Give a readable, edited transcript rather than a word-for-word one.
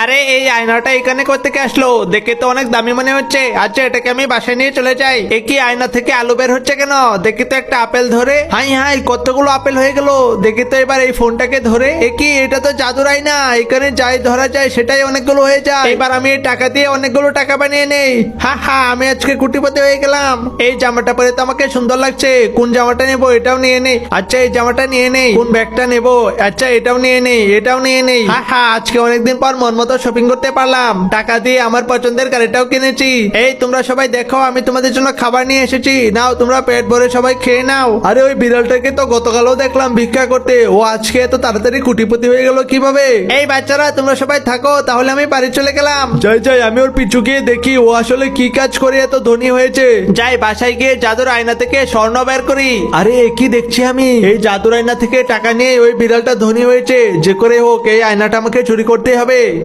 আরে এই আয়নাটা এখানে কোত্থেকে আসলো? দেখে তো অনেক দামি মনে হচ্ছে। আচ্ছা এটাকে আমি বাসায় নিয়ে চলে যাই। এ কি আয়না থেকে আলু বের হচ্ছে কেন? দেখি তো একটা আপেল ধরে। হাই হাই কতগুলো আপেল হয়ে গেল। দেখি তো এবার এই ফোনটাকে ধরে। এ কি এটা তো জাদুর আয়না, এখানে যাই ধরা যায় সেটাই অনেকগুলো হয়ে যায়। এবার আমি এই টাকা দিয়ে অনেকগুলো টাকা বানিয়ে নেই। হা হা আমি আজকে কোটিপতি হয়ে গেলাম। এই জামাটা পরে তো আমাকে সুন্দর লাগছে। কোন জামাটা নেবো? এটাও নিয়ে নেই। আচ্ছা এই জামাটা নিয়ে নেই। কোন ব্যাগটা নেবো? আচ্ছা এটাও নিয়ে নেই, এটাও নিয়ে নেই। হা হা আজকে অনেকদিন পর মন মতো শপিং করতে পারলাম। টাকা দিয়ে আমার পছন্দের গাড়িটাও কিনেছি। এই তোমরা সবাই দেখো আমি তোমাদের জন্য খাবার নিয়ে এসেছি। নাও তোমরা পেট ভরে সবাই খেয়ে নাও। আরে ওই বিড়ালটাকে তো গতকালও দেখলাম ভিক্ষা করতে, ও আজকে এত তাড়াতাড়ি কোটিপতি হয়ে গেল কিভাবে? এই বাচ্চারা তোমরা সবাই থাকো, তাহলে আমি বাড়ি চলে গেলাম। যাই যাই আমি ওর পিছু গিয়ে দেখি ও আসলে কি কাজ করে এত ধনী হয়েছে। যাই বাসায় গিয়ে জাদুর আয়না থেকে স্বর্ণ বের করি। আরে কি দেখছি আমি? এই জাদুর আয়না থেকে টাকা নিয়ে ওই বিড়ালটা ধনী হয়েছে। যে করে হোক এই আয়নাটা আমাকে চুরি করতে হবে।